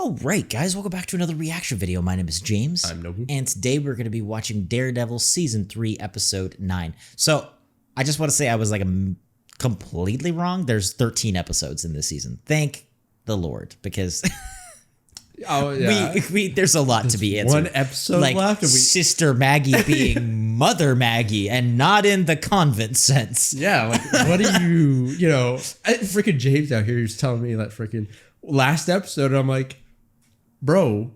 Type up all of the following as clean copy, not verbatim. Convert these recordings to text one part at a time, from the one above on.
Alright guys, welcome back to another reaction video. My name is James. I'm Nobu. And today we're going to be watching Daredevil Season 3, Episode 9. So, I just want to say I was like completely wrong. There's 13 episodes in this season. Thank the Lord, because Oh yeah, there's a lot to be answered. One episode like left. Sister Maggie being Mother Maggie, and not in the convent sense. Yeah, like what are you know, freaking James out here is telling me that freaking last episode. I'm like, bro,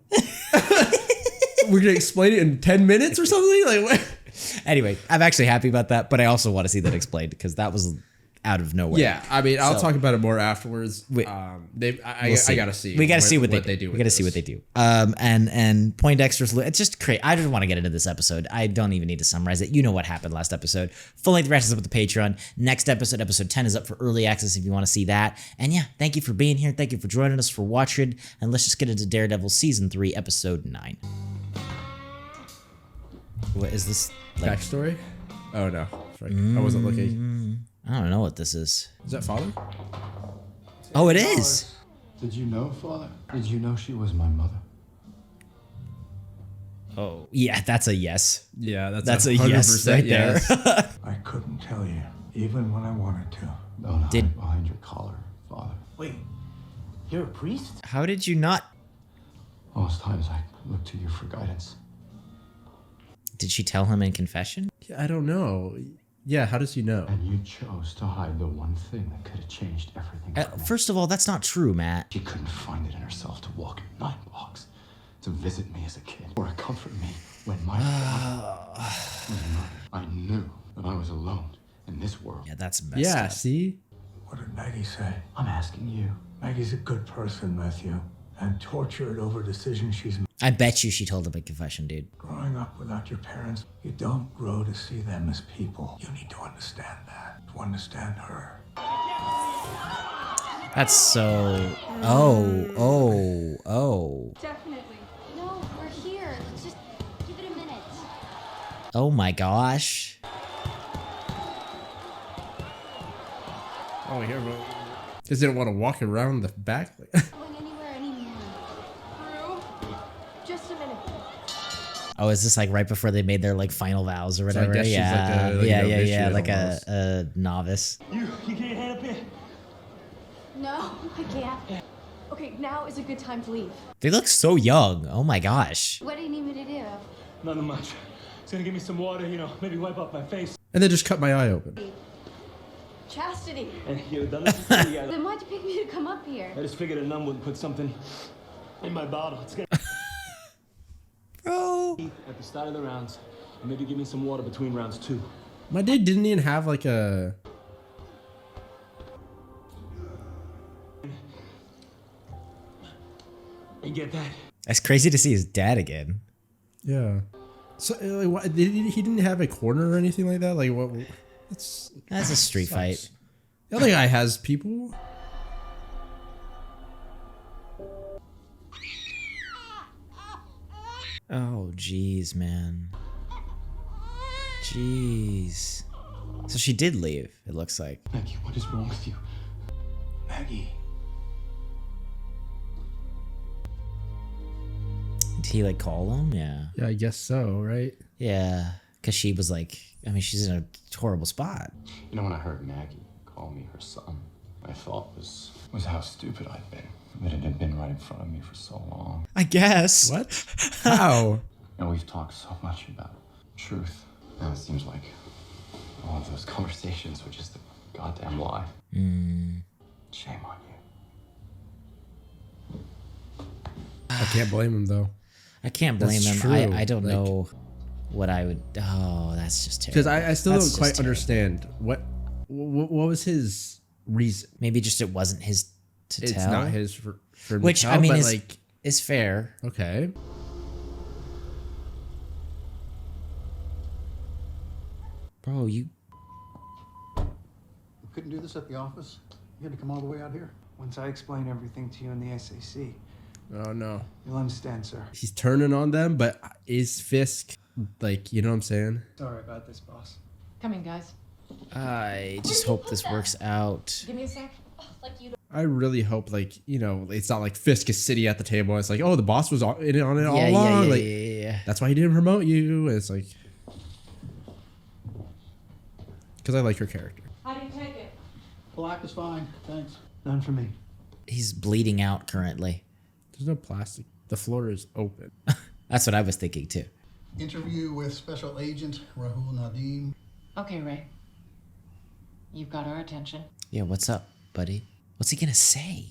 we're gonna explain it in 10 minutes or something. Like, what? Anyway, I'm actually happy about that, but I also want to see that explained because that was out of nowhere. Yeah, I mean, I'll talk about it more afterwards. I gotta see. We gotta see what they do. We gotta see what they do. And Poindexter's. It's just crazy. I didn't want to get into this episode. I don't even need to summarize it. You know what happened last episode. Full length reactions up with the Patreon. Next episode, episode 10, is up for early access if you want to see that. And yeah, thank you for being here. Thank you for joining us, for watching. And let's just get into Daredevil Season 3, Episode 9. What is this? Like, backstory? Oh no, I wasn't looking. I don't know what this is. Is that father? Oh, it is. Did you know, Father? Did you know she was my mother? Oh, yeah, that's a yes. Yeah, that's a yes right there. I couldn't tell you, even when I wanted to. Don't hide behind your collar, Father. Wait, you're a priest? How did you not? Most times I look to you for guidance. Did she tell him in confession? Yeah, I don't know. Yeah, how does he know? And you chose to hide the one thing that could have changed everything. First of all, that's not true, Matt. She couldn't find it in herself to walk 9 blocks, to visit me as a kid, or to comfort me when my father was murdered. I knew that I was alone in this world. Yeah, that's messed up. Yeah, see? What did Maggie say? I'm asking you. Maggie's a good person, Matthew, and tortured over decisions she's made. I bet you she told him in confession, dude. Growing up without your parents, you don't grow to see them as people. You need to understand that, to understand her. That's so... Oh. Definitely. No, we're here. Just give it a minute. Oh my gosh. Oh, here, because they didn't want to walk around the back. Going anywhere anymore. Just a minute. Oh, is this like right before they made their like final vows or whatever? I guess she's yeah, like a, yeah, like almost. a novice. You can't hand up here? No, I can't. Okay, now is a good time to leave. They look so young. Oh my gosh. What do you need me to do? Nothing much. It's gonna give me some water, you know, maybe wipe off my face. And then just cut my eye open. Chastity. And you're done this together. Then why'd you pick me to come up here? I just figured a numb would put something in my bottle. It's gonna Bro. at the start of the rounds. And maybe give me some water between rounds 2. My dad didn't even have like a... And get that. That's crazy to see his dad again. Yeah. So like, what, he didn't have a corner or anything like that? Like what? That's a street fight. The other guy has people. Oh, jeez, man. Jeez. So she did leave, it looks like. Maggie, what is wrong with you? Maggie. Did he like call him? Yeah. Yeah, I guess so, right? Yeah. Because she was like, I mean, she's in a horrible spot. You know, when I heard Maggie call me her son, my thought was how stupid I'd been. That it had been right in front of me for so long. I guess. What? How? And we've talked so much about truth. Now it seems like all of those conversations were just a goddamn lie. Shame on you. I can't blame him though. I can't blame That's him. true. I don't Like- know what I would. Oh, that's just terrible. Because I still That's don't quite just terrible. understand what was his reason. Maybe just it wasn't his to It's tell. not his for him to Which tell, I mean but is like is fair. okay. Bro, you. You couldn't do this at the office? You had to come all the way out here? Once I explain everything to you in the SAC, Oh no. you'll understand, sir. He's turning on them, but is Fisk like, you know what I'm saying? Sorry about this, boss. Come in, guys. I just hope this works out. Give me a sec. Like you I really hope, like, you know, it's not like Fisk is sitting at the table. It's like, oh, the boss was on it all along. Like, that's why he didn't promote you. It's like, because I like her character. How do you take it? Black is fine, thanks. None for me. He's bleeding out currently. There's no plastic. The floor is open. That's what I was thinking too. Interview with Special Agent Rahul Nadeem. Okay, Ray. You've got our attention. Yeah, what's up, buddy? What's he gonna say?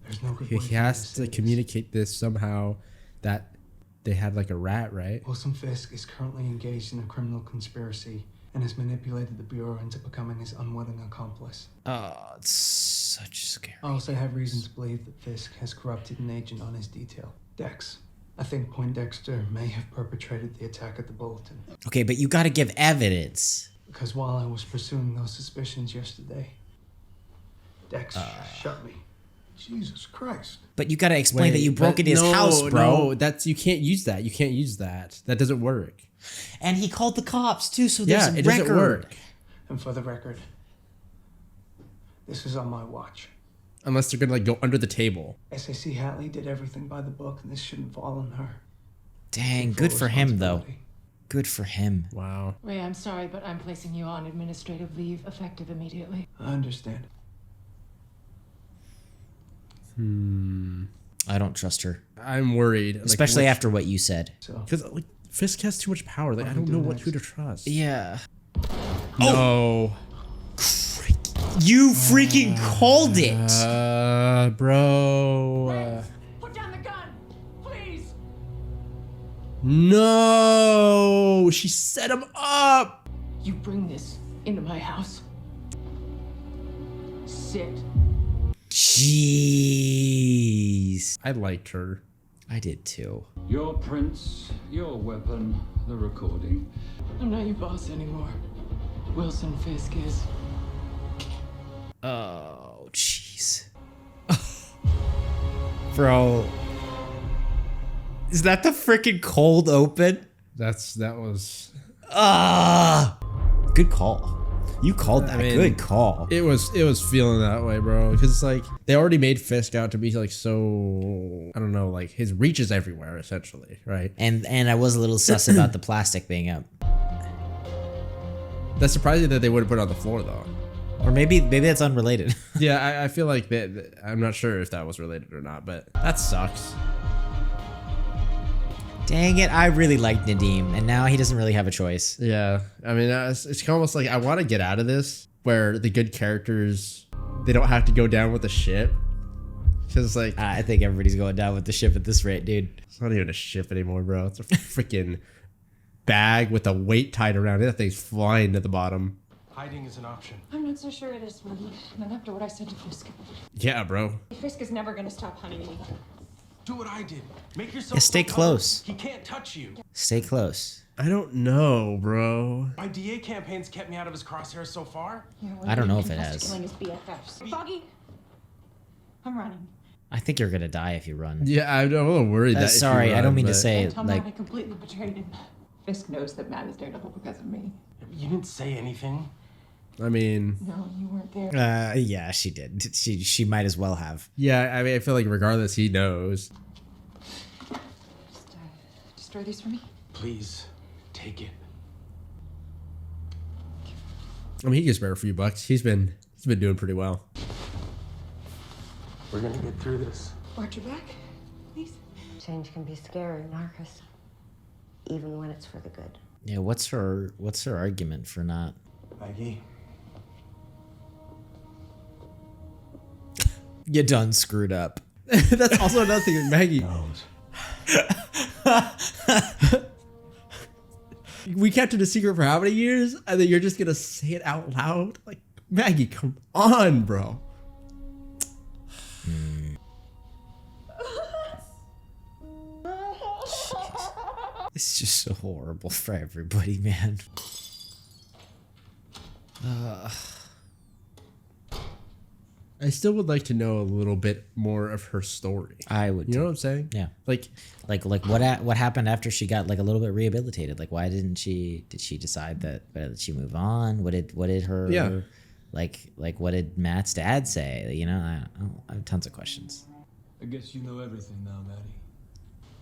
There's no good He way for me has say to this. communicate this somehow that they had like a rat, right? Wilson Fisk is currently engaged in a criminal conspiracy and has manipulated the Bureau into becoming his unwitting accomplice. Oh, it's such scary. I also have reason to believe that Fisk has corrupted an agent on his detail, Dex. I think Poindexter may have perpetrated the attack at the Bulletin. Okay, but you gotta give evidence. Because while I was pursuing those suspicions yesterday, Dex shot me. Jesus Christ. But you gotta explain that you broke but into his house, bro. No, that's, you can't use that. You can't use that. That doesn't work. And he called the cops too, so there's Yeah, a it record. doesn't work. And for the record, this is on my watch. Unless they're gonna like go under the table. SAC Hatley did everything by the book, and this shouldn't fall on her. Dang, Full good for him though. responsibility. Good for him. Wow. Ray, I'm sorry, but I'm placing you on administrative leave effective immediately. I understand. I don't trust her, I'm worried. especially after what you said. So, Because like Fisk has too much power. Like I don't know who to trust. Yeah. No. You freaking called it. Bro. Put down the gun, please. No. She set him up. You bring this into my house. Sit. Jeez. I liked her. I did too. Your prints, your weapon, the recording. I'm not your boss anymore. Wilson Fisk is. Oh, jeez. Bro. Is that the freaking cold open? That was. Ah. Good call. You called that. I mean, Good call. It was feeling that way, bro. Because it's like they already made Fisk out to be like so, I don't know, like his reach is everywhere essentially, right? And I was a little sus about the plastic being up. That's surprising that they would have put it on the floor though. Or maybe that's unrelated. Yeah, I feel like that. I'm not sure if that was related or not, but that sucks. Dang it, I really liked Nadeem, and now he doesn't really have a choice. Yeah, I mean, it's almost like I want to get out of this where the good characters, they don't have to go down with the ship. Because like I think everybody's going down with the ship at this rate, dude. it's not even a ship anymore, bro. It's a freaking bag with a weight tied around it. That thing's flying to the bottom. hiding is an option. I'm not so sure it is, Rudy. Not after what I said to Fisk. Yeah, bro. Fisk is never gonna stop hunting me. Do what I did. Make yourself. Yeah, stay close. He can't touch you. Stay close. I don't know, bro. My DA campaign's kept me out of his crosshairs so far. I don't know if it has. Killing his BFFs. Foggy, I'm running. I think you're gonna die if you run. Yeah, I'm a little worried that. if you Sorry, I run, don't mean to but- say Don't tell Matt I like. completely betrayed him. Fisk knows that Matt is Daredevil because of me. You didn't say anything. I mean, No, you weren't there. Yeah, she did. She might as well have. yeah, I mean, I feel like regardless, he knows. Just destroy these for me. Please, take it. I mean, he can spare a few bucks. He's been doing pretty well. We're gonna get through this. Watch your back, please. Change can be scary, Marcus. Even when it's for the good. Yeah, what's her argument for not? Maggie, You done screwed up. That's also another thing with Maggie. We kept it a secret for how many years? And then you're just gonna say it out loud? Like, Maggie, come on, bro. It's just so horrible for everybody, man. I still would like to know a little bit more of her story. I would. You know what I'm saying? Yeah. Like, what happened after she got like a little bit rehabilitated? Like, why did she decide that? Did she move on? What did her? Yeah. Like what did Matt's dad say? You know, I have tons of questions. I guess you know everything now, Maddie.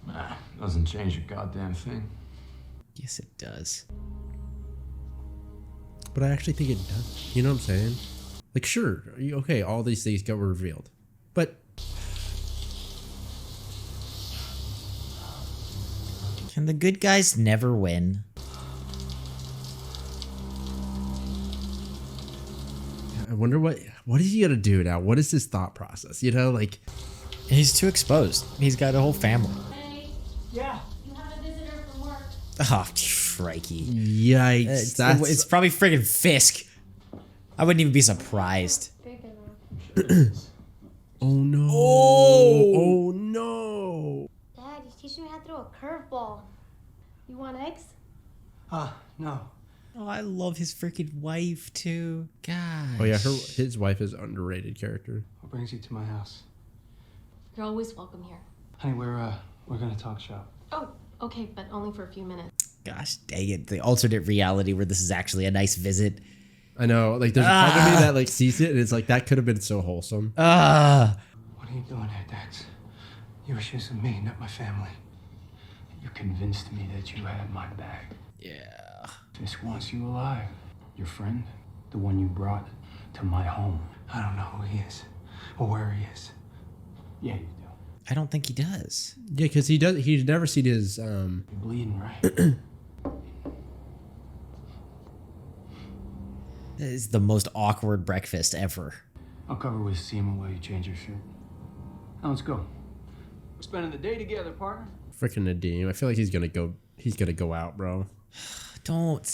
Nah, doesn't change a goddamn thing. Yes, it does. But I actually think it does. You know what I'm saying? Like, sure, okay, all these things got revealed. But can the good guys never win? I wonder what is he gonna do now? What is his thought process? You know, like he's too exposed. He's got a whole family. Hey, Yeah. you have a visitor from work. Oh, crikey. yikes! It's probably friggin' Fisk. I wouldn't even be surprised. Big enough. oh no! Oh no! Dad, you're teaching me how to throw a curveball. You want eggs? No. Oh, I love his freaking wife too. Gosh. Oh yeah, his wife is an underrated character. What brings you to my house? You're always welcome here. Honey, we're gonna talk shop. Oh, okay, but only for a few minutes. Gosh, dang it! The alternate reality where this is actually a nice visit. I know, like there's a part of me that like sees it and it's like that could have been so wholesome. What are you doing here, Dex? You were choosing me, not my family. You convinced me that you had my back. Yeah. Fisk wants you alive. Your friend, the one you brought to my home. I don't know who he is or where he is. Yeah, you do. I don't think he does. Yeah, because he's never seen his You're bleeding, right? This is the most awkward breakfast ever. I'll cover with Seema while you change your shirt. Now let's go. We're spending the day together, partner. freaking Nadeem. I feel like he's gonna go out, bro. Don't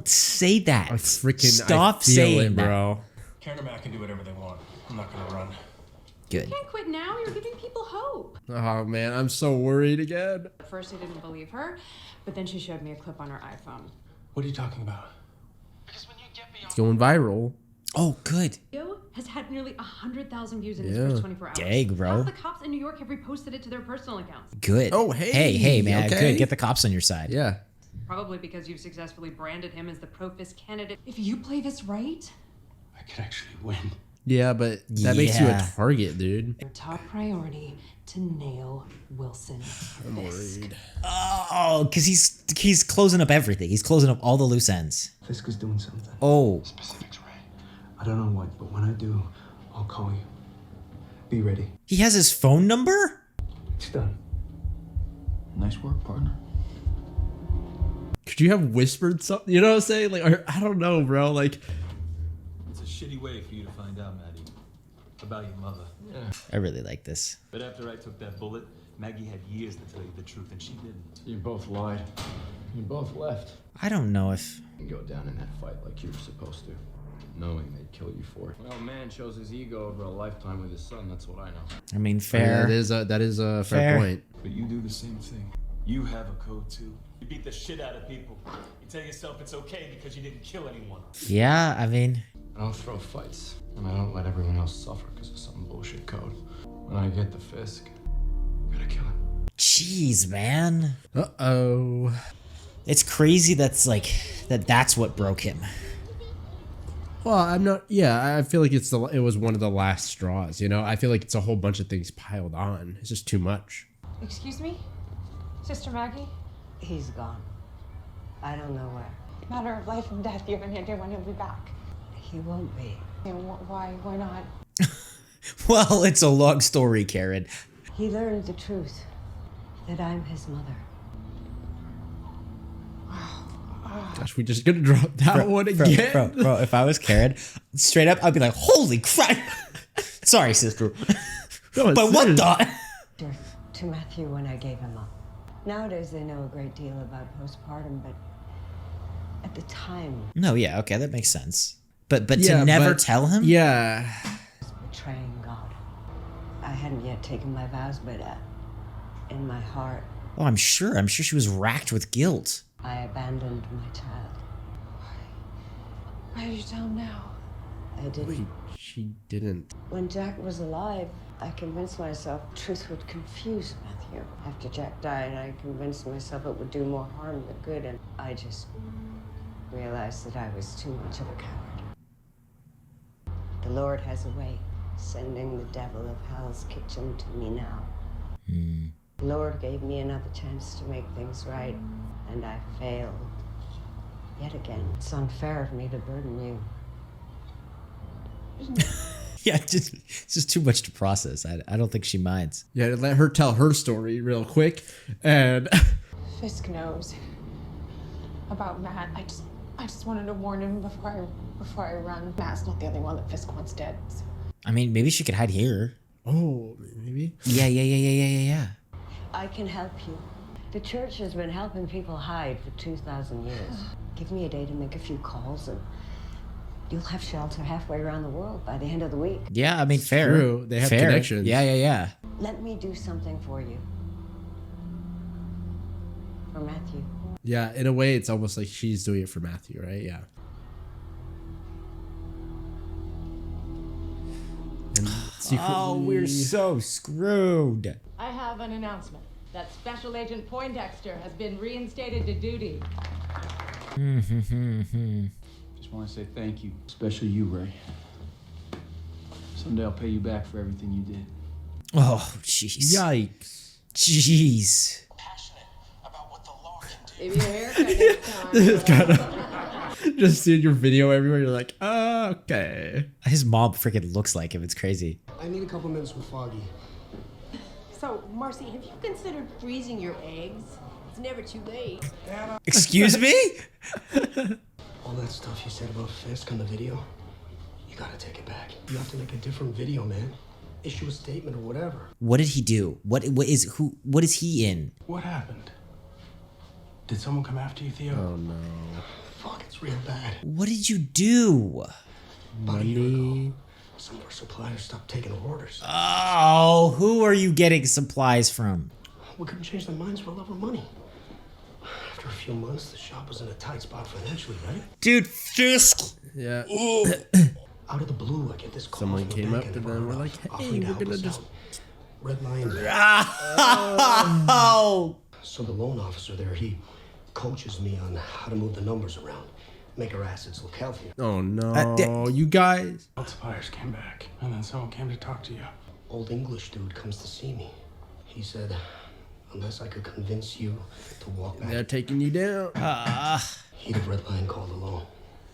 say that. I freaking stop feel saying it, that, bro. Karen and Matt can do whatever they want. I'm not gonna run. Good. You can't quit now. You're giving people hope. Oh man, I'm so worried again. At first, I didn't believe her, but then she showed me a clip on her iPhone. What are you talking about? It's going viral. Oh, good. Video has had nearly 100,000 views in its Yeah. first 24 hours. Dang, bro. Half the cops in New York have reposted it to their personal accounts. Good. Oh, Hey, man. okay. Good. Get the cops on your side. Yeah. Probably because you've successfully branded him as the pro-Fisk candidate. If you play this right, I could actually win. Yeah, but that makes you a Yeah. target, dude. your top priority to nail Wilson. I'm worried. Oh, because he's closing up everything. He's closing up all the loose ends. Fisk is doing something. Oh. Specifics, Ray. I don't know what, but when I do, I'll call you. Be ready. He has his phone number? It's done. Nice work, partner. Could you have whispered something? You know what I'm saying? Like, or, I don't know, bro. Like, It's a shitty way for you to find out, Maddie, about your mother. Yeah. I really like this. But after I took that bullet, Maggie had years to tell you the truth, and she didn't. You both lied. You both left. I don't know if... You go down in that fight like you were supposed to, knowing they'd kill you for it. Well, man chose his ego over a lifetime with his son. That's what I know. I mean, fair. that is a fair point. But you do the same thing. You have a code too. You beat the shit out of people. You tell yourself it's okay because you didn't kill anyone. Yeah, I mean... I don't throw fights, and I don't let everyone else suffer because of some bullshit code. When I get the Fisk, I gotta kill him. Jeez, man. Uh-oh. It's crazy that's what broke him. Well, I'm not... Yeah, I feel like it was one of the last straws, you know? I feel like it's a whole bunch of things piled on. It's just too much. Excuse me? Sister Maggie? He's gone. I don't know where. Matter of life and death, you have any idea when he'll be back? He won't be. Why not? Well, it's a long story, Karen. He learned the truth. That I'm his mother. Gosh, we just gonna drop that one again? Bro, if I was Karen, straight up, I'd be like, holy crap. Sorry, sister. No, but what the? To Matthew when I gave him up. Nowadays they know a great deal about postpartum, but at the time... No, yeah, okay, that makes sense. But to never tell him? Yeah. Betraying God. I hadn't yet taken my vows, but in my heart... Oh, I'm sure she was racked with guilt. I abandoned my child. Why did you tell him now? I didn't. Wait, she didn't. When Jack was alive, I convinced myself truth would confuse Matthew. After Jack died, I convinced myself it would do more harm than good, and I just realized that I was too much of a coward. The Lord has a way, sending the devil of hell's kitchen to me now. The Lord gave me another chance to make things right, and I failed. Yet again, it's unfair of me to burden you. Yeah, it's just too much to process. I don't think she minds. Yeah, let her tell her story real quick. And Fisk knows about Matt. I just wanted to warn him before I run. Matt's not the only one that Fisk wants dead. So. I mean, maybe she could hide here. Oh, maybe? Yeah. I can help you. The church has been helping people hide for 2,000 years. Give me a day to make a few calls and you'll have shelter halfway around the world by the end of the week. Yeah, I mean, fair. True. They have connections. Yeah. Let me do something for you. For Matthew. Yeah, in a way, it's almost like she's doing it for Matthew, right? Yeah. And secretly... we're so screwed. I have an announcement that Special Agent Poindexter has been reinstated to duty. Just want to say thank you, especially you, Ray. Someday I'll pay you back for everything you did. Oh, jeez. Yikes. Jeez. Give you a haircut next time. It's kind of just seeing your video everywhere. You're like, okay. His mom freaking looks like him. It's crazy. I need a couple minutes with Foggy. So, Marcy, have you considered freezing your eggs? It's never too late. Excuse me? All that stuff you said about Fisk on the video, you gotta take it back. You have to make a different video, man. Issue a statement or whatever. What did he do? What is he in? What happened? Did someone come after you, Theo? Oh no. Fuck, it's real bad. What did you do? About a year ago, some of our suppliers stopped taking orders. Oh, who are you getting supplies from? We couldn't change their minds for love or money. After a few months, the shop was in a tight spot financially, right? Dude, Fisk! Yeah. Out of the blue, I get this call. Someone from the came bank up in and then we're like, offering hey, to we're help gonna us just... out. Red Lion. Oh! So the loan officer there, he coaches me on how to move the numbers around, make our assets look healthier. Oh no, you guys. Suppliers came back, and then someone came to talk to you. Old English dude comes to see me. He said, unless I could convince you to walk back, They're taking you down. he'd have Red Lion called a loan.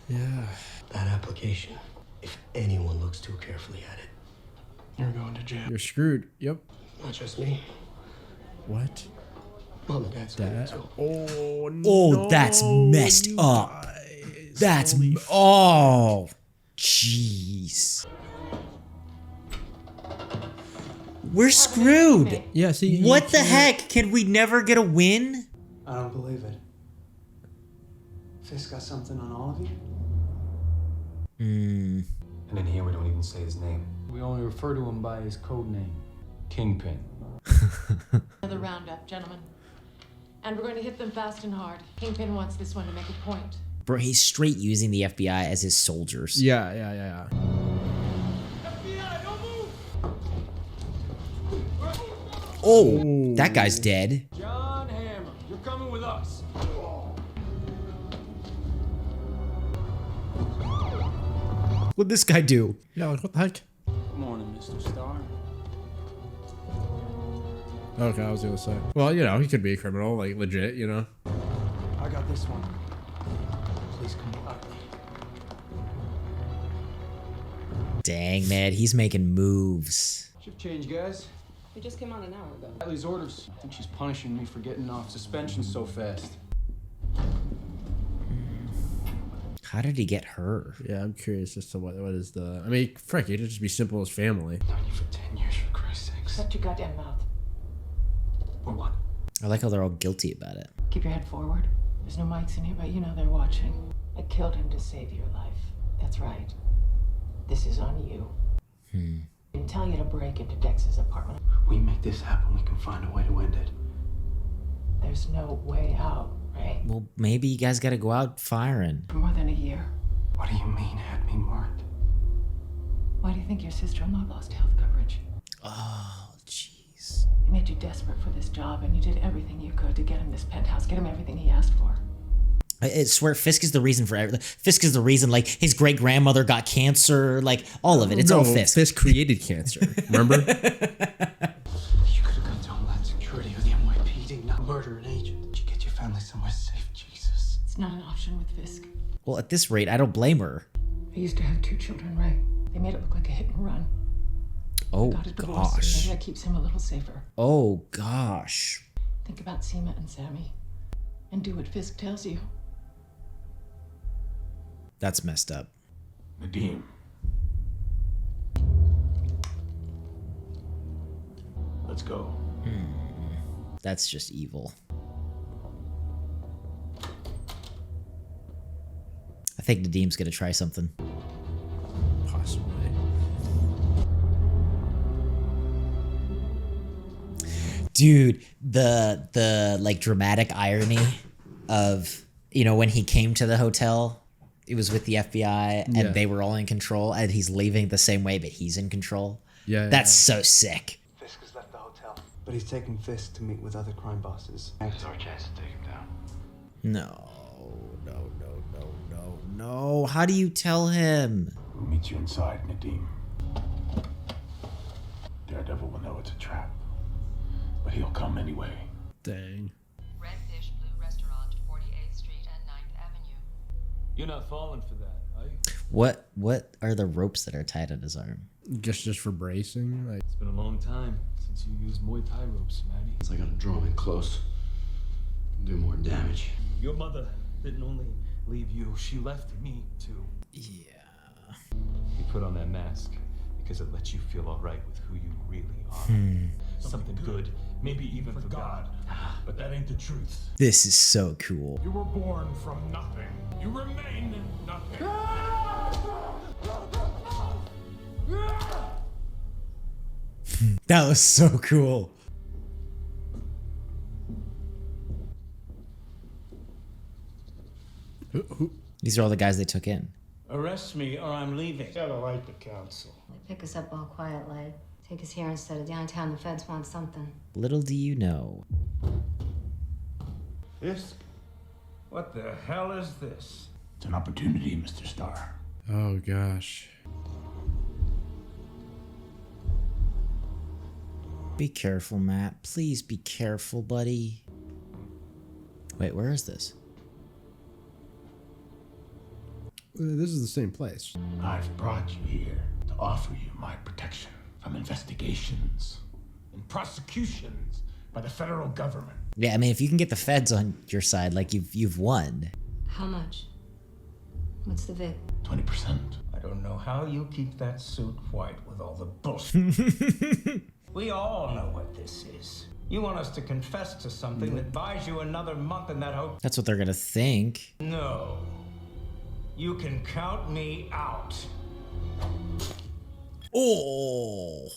Yeah. That application, if anyone looks too carefully at it, You're going to jail. You're screwed. Yep. not just me. What? Mom and Dad's That? too. Oh no. Oh, that's messed up. That's oh, jeez. We're screwed. Yeah. See. What the heck? Can we never get a win? I don't believe it. Fisk got something on all of you? And in here, we don't even say his name. We only refer to him by his code name, Kingpin. Another roundup, gentlemen. And we're going to hit them fast and hard. Kingpin wants this one to make a point. Bro, he's straight using the FBI as his soldiers. Yeah. FBI, don't move! Oh, that guy's dead. John Hammer, you're coming with us. What'd this guy do? Yeah. Like what the heck? Good morning, Mr. Starr. Okay, I was gonna say. Well, you know, he could be a criminal, like legit, you know. I got this one. Please come quietly. Dang, man, he's making moves. Shift change, guys. We just came on an hour ago. Ellie's orders. I think she's punishing me for getting off suspension so fast. How did he get her? Yeah, I'm curious as to what is the. I mean, frick, it'd just be simple as family. Known you for 10 years, for Christ's sakes. Shut your goddamn mouth. Or what? I like how they're all guilty about it. Keep your head forward. There's no mics in here, but you know they're watching. I killed him to save your life. That's right. This is on you. I didn't tell you to break into Dex's apartment. We make this happen, we can find a way to end it. There's no way out, Ray. Well, maybe you guys gotta go out firing. For more than a year. What do you mean, had me marked? Why do you think your sister-in-law lost health coverage? Oh, jeez. He made you desperate for this job, and you did everything you could to get him this penthouse, get him everything he asked for. I swear Fisk is the reason for everything. Fisk is the reason, like, his great-grandmother got cancer, like, all of it. It's all Fisk. Fisk created cancer, remember? You could have gone to Homeland Security or the NYPD, not murder an agent. Did you get your family somewhere safe, Jesus? It's not an option with Fisk. Well, at this rate, I don't blame her. I used to have 2 children, right? They made it look like a hit and run. Oh, Got a divorce. gosh. Maybe that keeps him a little safer. Oh, gosh. Think about Seema and Sammy. And do what Fisk tells you. That's messed up. Nadeem. Let's go. That's just evil. I think Nadeem's gonna try something. Possibly. Dude, the like dramatic irony of, you know, when he came to the hotel, it was with the FBI and Yeah. they were all in control, and he's leaving the same way, but he's in control. Yeah, That's so sick. Fisk has left the hotel, but he's taking Fisk to meet with other crime bosses. It's our chance to take him down. No. How do you tell him? We'll meet you inside, Nadeem. Daredevil will know it's a trap, but he'll come anyway. Dang. Redfish Blue Restaurant, 48th Street and 9th Avenue. You're not falling for that, are you? What are the ropes that are tied on his arm? Just for bracing, like. It's been a long time since you used Muay Thai ropes, Maddie. So I gotta draw him in close. Do more damage. Your mother didn't only leave you, she left me too. Yeah. You put on that mask because it lets you feel alright with who you really are. Something good, maybe even for God. But that ain't the truth. This is so cool. You were born from nothing. You remain nothing. That was so cool. These are all the guys they took in. Arrest me or I'm leaving. Got a right to counsel. They pick us up all quiet like. Take us here instead of downtown. The feds want something. Little do you know. Fisk? What the hell is this? It's an opportunity, Mr. Starr. Oh gosh. Be careful, Matt. Please be careful, buddy. Wait, where is this? This is the same place. I've brought you here to offer you my protection from investigations and prosecutions by the federal government. Yeah, I mean, if you can get the feds on your side, like you've won. How much? What's the vid? 20%. I don't know how you keep that suit white with all the bullshit. We all know what this is. You want us to confess to something that buys you another month in that hotel? That's what they're gonna think. No. You can count me out. Oh.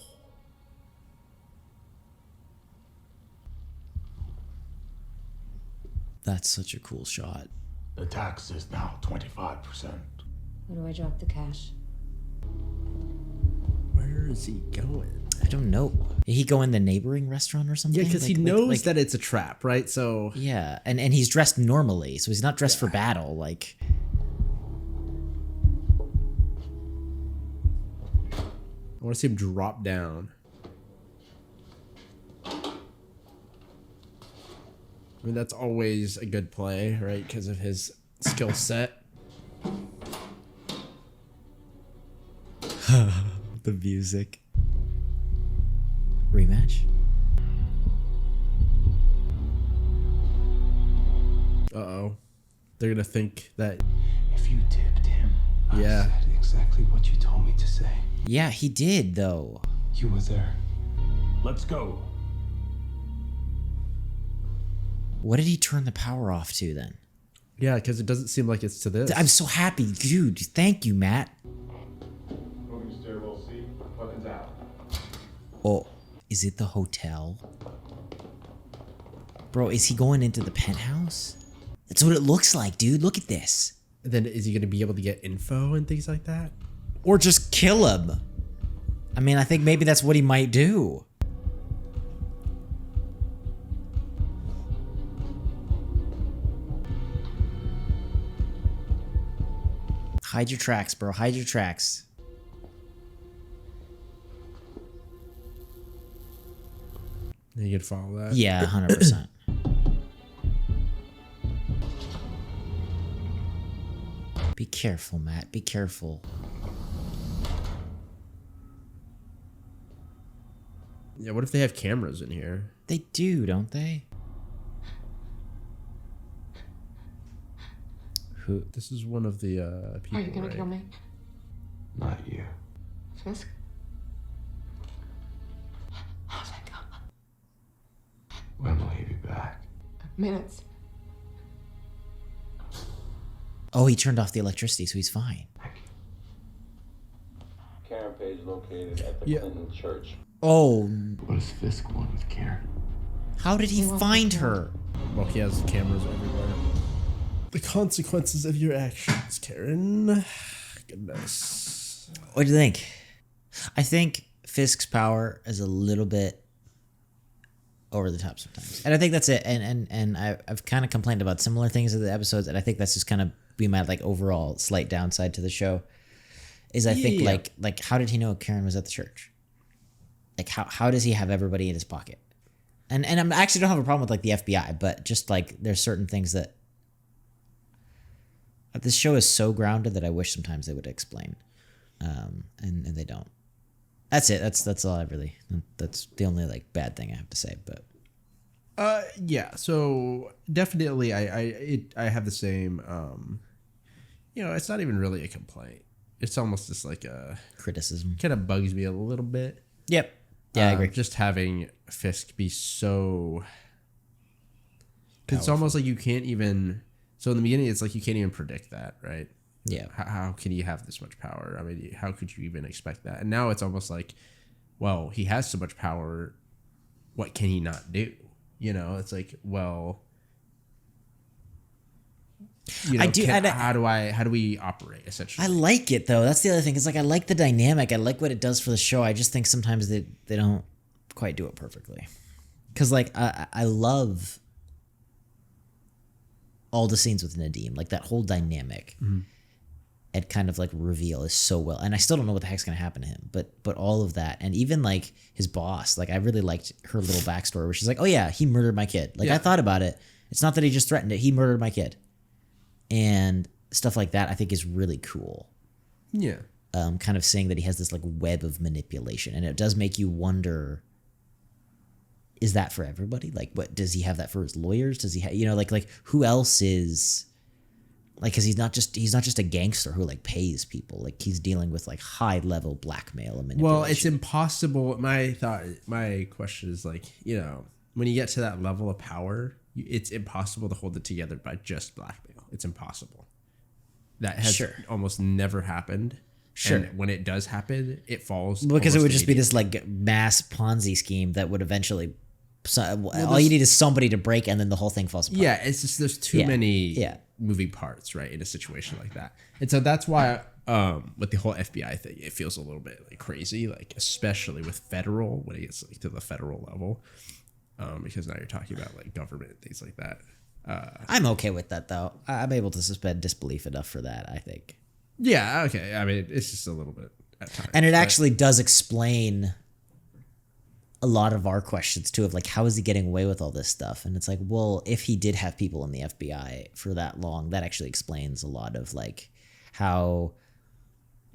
That's such a cool shot. The tax is now 25%. Where do I drop the cash? Where is he going? I don't know. Did he go in the neighboring restaurant or something? Yeah, because he knows that it's a trap, right? So yeah, and he's dressed normally, so he's not dressed for battle. Like, I want to see him drop down. I mean, that's always a good play, right? Because of his skill set. the music. Rematch? Uh-oh. They're gonna think that... If you tipped him... Yeah. I said exactly what you told me to say. Yeah, he did, though. You were there. Let's go. What did he turn the power off to, then? Yeah, because it doesn't seem like it's to this. I'm so happy. Dude, thank you, Matt. Moving stairwell C, weapons out. Oh, is it the hotel? Bro, is he going into the penthouse? That's what it looks like, dude. Look at this. And then is he going to be able to get info and things like that? Or just kill him. I mean, I think maybe that's what he might do. Hide your tracks, bro. Hide your tracks. You could follow that. Yeah, 100%. Be careful, Matt. Be careful. Yeah, what if they have cameras in here? They do, don't they? Who? This is one of the people. Are you gonna kill me? Not you. Fisk? When will he be back? Minutes. Oh, he turned off the electricity, so he's fine. Karen page located at the Clinton Church. Oh. What does Fisk want with Karen? How did he find her? Well, he has cameras everywhere. The consequences of your actions, Karen. Goodness. What do you think? I think Fisk's power is a little bit over the top sometimes, and I think that's it. And I've kind of complained about similar things in the episodes, and I think that's just kind of be my like overall slight downside to the show. Is I think like how did he know Karen was at the church? Like how does he have everybody in his pocket? And I actually don't have a problem with like the FBI, but just like there's certain things that this show is so grounded that I wish sometimes they would explain, and they don't. That's it. That's all I really. That's the only like bad thing I have to say. But yeah. So definitely, I have the same. You know, it's not even really a complaint. It's almost just like a criticism. Kind of bugs me a little bit. Yep. Yeah, I agree. Just having Fisk be so. Because it's almost like you can't even. So in the beginning, it's like you can't even predict that, right? Yeah. How can he have this much power? I mean, how could you even expect that? And now it's almost like, well, he has so much power. What can he not do? You know, it's like, well, you know, how do we operate essentially? I like it though. That's the other thing. It's like I like the dynamic. I like what it does for the show. I just think sometimes they don't quite do it perfectly. Because like I love all the scenes with Nadeem, like that whole dynamic. Mm-hmm. And kind of like reveal is so well, and I still don't know what the heck's gonna happen to him, but all of that, and even like his boss, like I really liked her little backstory where she's like, oh yeah, he murdered my kid. Like I thought about it. It's not that he just threatened it; he murdered my kid, and stuff like that. I think is really cool. Yeah. Kind of saying that he has this like web of manipulation, and it does make you wonder: is that for everybody? Like, what does he have that for his lawyers? Does he have, you know, like who else is? Like, cause he's not just a gangster who like pays people. Like he's dealing with like high level blackmail and manipulation. Well, it's impossible. My question is like, you know, when you get to that level of power, it's impossible to hold it together by just blackmail. It's impossible. That has almost never happened. Sure. And when it does happen, it falls. Because it would just be this like mass Ponzi scheme that would eventually. All you need is somebody to break, and then the whole thing falls apart. Yeah, it's just there's too many moving parts, right, in a situation like that, and so that's why with the whole FBI thing, it feels a little bit like crazy, like especially with federal when it gets like to the federal level, because now you're talking about like government and things like that. I'm okay with that though. I'm able to suspend disbelief enough for that. I think. Yeah. Okay. I mean, it's just a little bit at times, and it actually does explain a lot of our questions too of like, how is he getting away with all this stuff? And it's like, well, if he did have people in the FBI for that long, that actually explains a lot of like how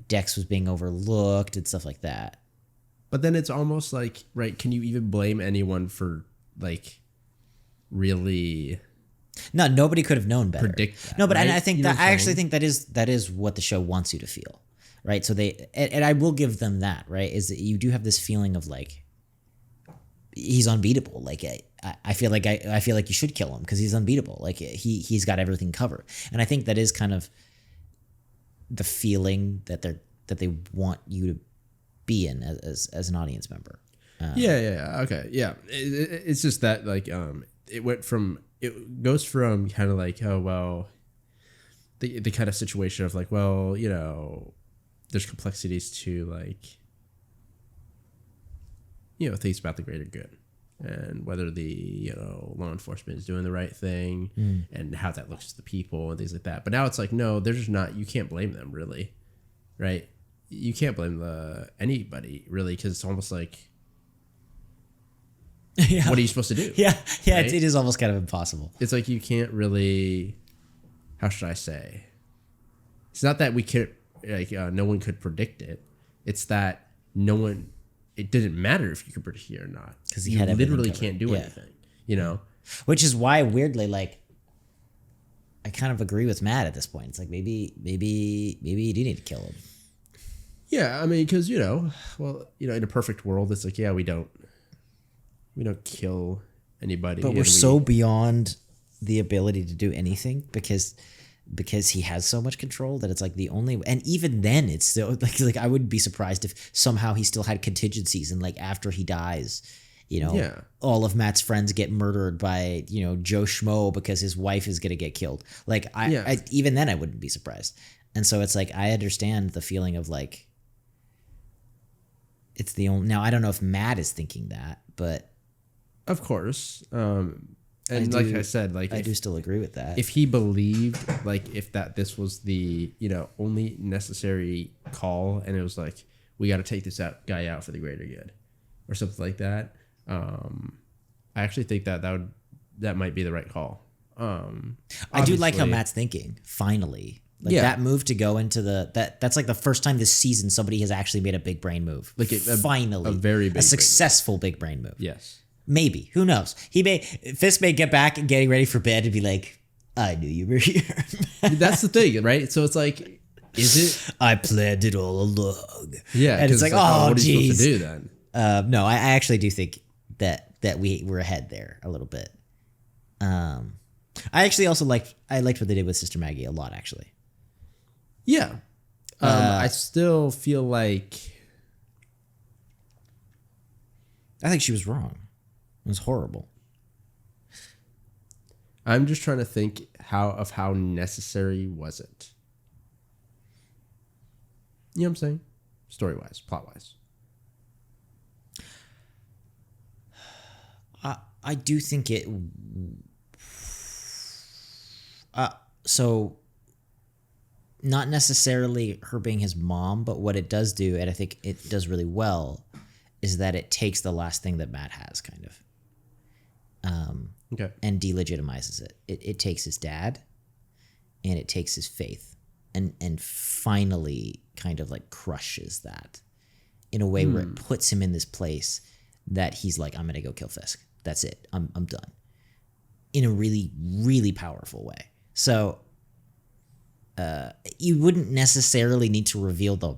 Dex was being overlooked and stuff like that. But then it's almost like, right, can you even blame anyone for like really? No, nobody could have known better. Predict that, no, but right? I think that I actually think that is what the show wants you to feel, right? So and I will give them that, right? Is that you do have this feeling of like, he's unbeatable. Like I feel like you should kill him because he's unbeatable. Like he's got everything covered. And I think that is kind of the feeling that they want you to be in as an audience member. Okay. Yeah. It's just that like it goes from kind of like, oh well, the kind of situation of like, well, you know, there's complexities to like, you know, things about the greater good. and whether the law enforcement is doing the right thing and how that looks to the people and things like that. But now it's like, no, they're just not. You can't blame them, really, right? You can't blame anybody really, because it's almost like, yeah. What are you supposed to do? Yeah, right? it is almost kind of impossible. It's like you can't really. How should I say? It's not that we could no one could predict it. It's that no one. It didn't matter if you could predict it or not, because you literally can't do anything. Which is why weirdly, like, I kind of agree with Matt at this point. It's like maybe you do need to kill him. Yeah, I mean, because in a perfect world, it's like, yeah, we don't kill anybody, but we're so beyond the ability to do anything because he has so much control that it's like the only, and even then it's still like I wouldn't be surprised if somehow he still had contingencies, and like after he dies, all of Matt's friends get murdered by Joe Schmo because his wife is gonna get killed. Like I even then I wouldn't be surprised. And so it's like I understand the feeling of like it's the only. Now I don't know if Matt is thinking that, but of course. And like I said, like I do still agree with that. If he believed, like, if this was the only necessary call, and it was like, we got to take this guy out for the greater good, or something like that. I actually think that might be the right call. I do like how Matt's thinking. Finally, that move to go into that's like the first time this season somebody has actually made a big brain move. Like finally, a very big, successful big brain move. Yes. Maybe. Who knows? Fisk may get back and getting ready for bed and be like, I knew you were here. That's the thing, right? So it's like, is it? I planned it all along. Yeah. And it's like, oh, what are you geez. supposed to do then? No, I actually do think that we're ahead there a little bit. I actually also liked what they did with Sister Maggie a lot, actually. Yeah. I still feel like I think she was wrong. It was horrible. I'm just trying to think how necessary was it? You know what I'm saying? Story-wise, plot-wise. I do think it... so, not necessarily her being his mom, but what it does do, and I think it does really well, is that it takes the last thing that Matt has, kind of. And delegitimizes it. It takes his dad, and it takes his faith, and finally kind of like crushes that in a way where it puts him in this place that he's like, I'm gonna go kill Fisk. That's it. I'm done. In a really, really powerful way. So you wouldn't necessarily need to reveal the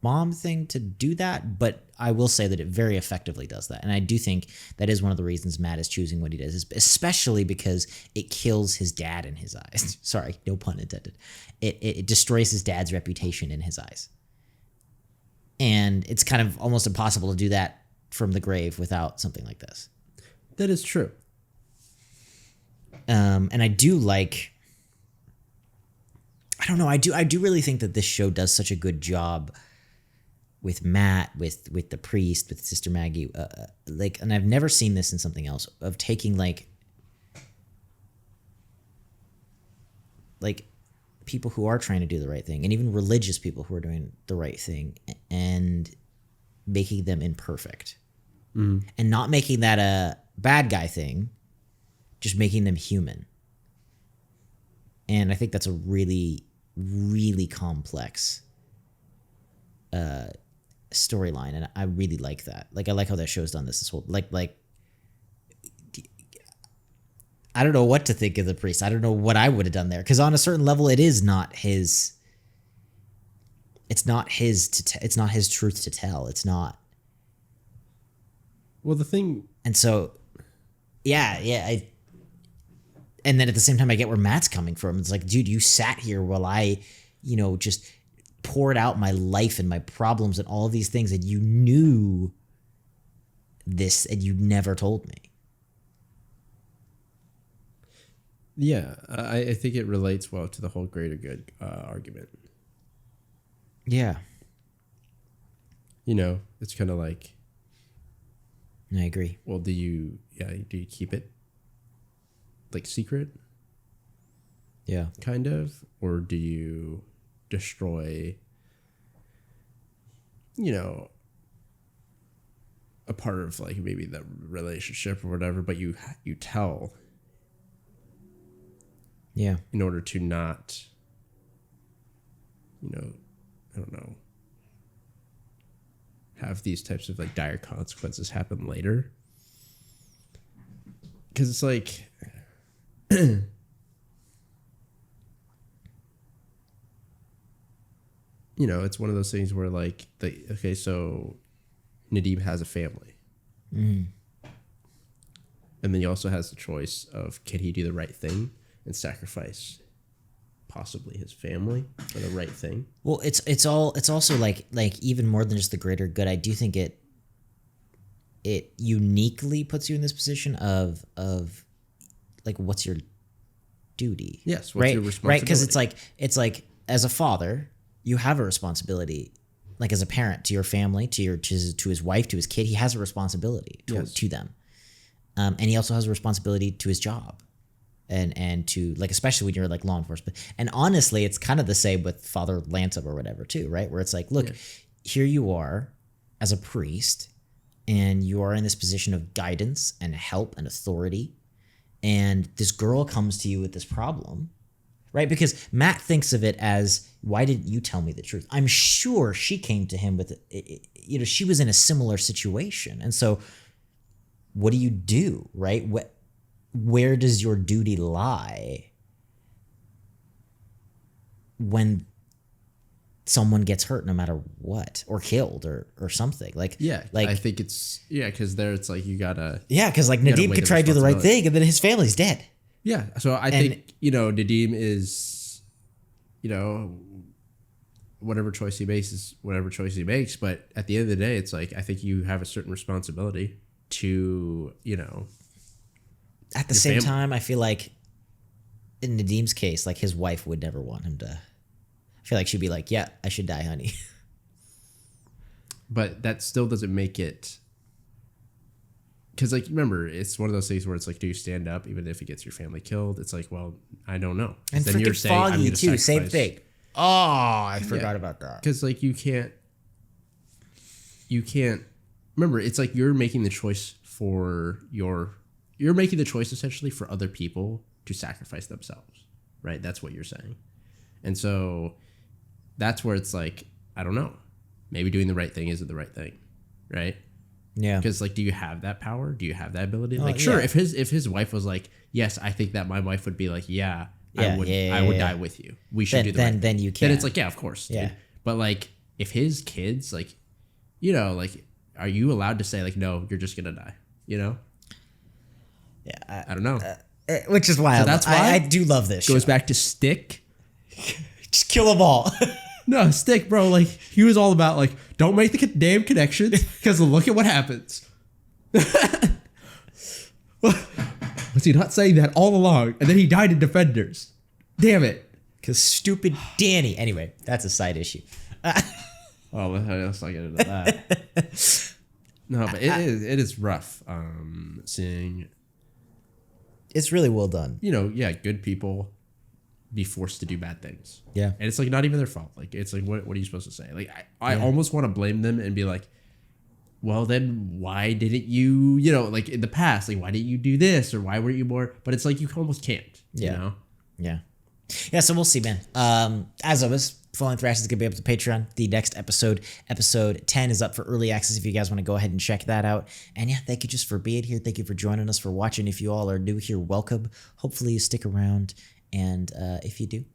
mom thing to do that, but I will say that it very effectively does that. And I do think that is one of the reasons Matt is choosing what he does, especially because it kills his dad in his eyes. Sorry, no pun intended. It destroys his dad's reputation in his eyes. And it's kind of almost impossible to do that from the grave without something like this. That is true. And I do like... I don't know. I do really think that this show does such a good job with Matt, with the priest, with Sister Maggie, and I've never seen this in something else, of taking like people who are trying to do the right thing, and even religious people who are doing the right thing, and making them imperfect, and not making that a bad guy thing, just making them human. And I think that's a really, really complex storyline, and I really like that. Like, I like how that show's done this whole like I don't know what to think of the priest. I don't know what I would have done there, because on a certain level, it is not his. It's not his. It's not his truth to tell. It's not. Well, the thing, and so, yeah. And then at the same time, I get where Matt's coming from. It's like, dude, you sat here while I, just poured out my life and my problems and all of these things, and you knew this, and you never told me. Yeah, I think it relates well to the whole greater good argument. Yeah. It's kind of like, I agree. Well, do you keep it like secret? Yeah. Kind of, or do you destroy, a part of like maybe the relationship or whatever, but you tell. Yeah. In order to not, I don't know, have these types of like dire consequences happen later. Because it's like, it's one of those things where like, so Nadeem has a family. And then he also has the choice of, can he do the right thing and sacrifice possibly his family for the right thing? Well, it's also like even more than just the greater good. I do think it uniquely puts you in this position of like, what's your duty? Yes, what's your responsibility? Right, because it's like as a father, you have a responsibility. Like as a parent to your family, to his wife, to his kid, he has a responsibility to them, and he also has a responsibility to his job, and to like, especially when you're like law enforcement. And honestly, it's kind of the same with Father Lantup or whatever too, right? Where it's like, look, here you are as a priest, and you are in this position of guidance and help and authority, and this girl comes to you with this problem. Right? Because Matt thinks of it as, why didn't you tell me the truth? I'm sure she came to him with, she was in a similar situation. And so what do you do, right? Where does your duty lie when someone gets hurt no matter what, or killed or something? Like, I think it's, because there it's like, you gotta. Yeah, because like Nadeem could try to do the right thing and then his family's dead. Yeah, so I think, Nadeem is, whatever choice he makes is whatever choice he makes. But at the end of the day, it's like, I think you have a certain responsibility to, At the same time, I feel like in Nadeem's case, like his wife would never want him to. I feel like she'd be like, yeah, I should die, honey. But that still doesn't make it. Because, like, remember, it's one of those things where it's like, do you stand up even if it gets your family killed? It's like, well, I don't know. And then freaking Foggy, too. Sacrifice. Same thing. Oh, I forgot about that. Because, like, you can't. Remember, it's like you're making the choice you're making the choice, essentially, for other people to sacrifice themselves, right? That's what you're saying. And so that's where it's like, I don't know. Maybe doing the right thing isn't the right thing, right? Yeah. Because like, do you have that power? Do you have that ability? Like, sure, if his wife was like, yes, I think that my wife would be like, I would die with you. We should do the right thing. Then you can. Then it's like, yeah, of course. Yeah. Dude. But like, if his kids, like, like, are you allowed to say like, no, you're just gonna die? Yeah. I don't know. Which is why I do love this. Goes back to Stick. Just kill them all. No, Stick, bro. Like, he was all about like, don't make the damn connections because look at what happens. Was he not saying that all along? And then he died in Defenders. Damn it. Because stupid Danny. Anyway, that's a side issue. Oh, let's not get into that. No, but it is rough seeing. It's really well done. Good people be forced to do bad things. Yeah. And it's like not even their fault. Like, it's like, what are you supposed to say? Like, I almost want to blame them and be like, well, then why didn't you, like in the past, like, why didn't you do this? Or why weren't you more? But it's like, you almost can't, Yeah. Yeah, so we'll see, man. As always, Falling Thrashes is going to be up to Patreon. The next episode 10, is up for early access if you guys want to go ahead and check that out. And yeah, thank you just for being here. Thank you for joining us, for watching. If you all are new here, welcome. Hopefully you stick around. And if you do,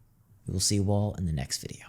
we will see you all in the next video.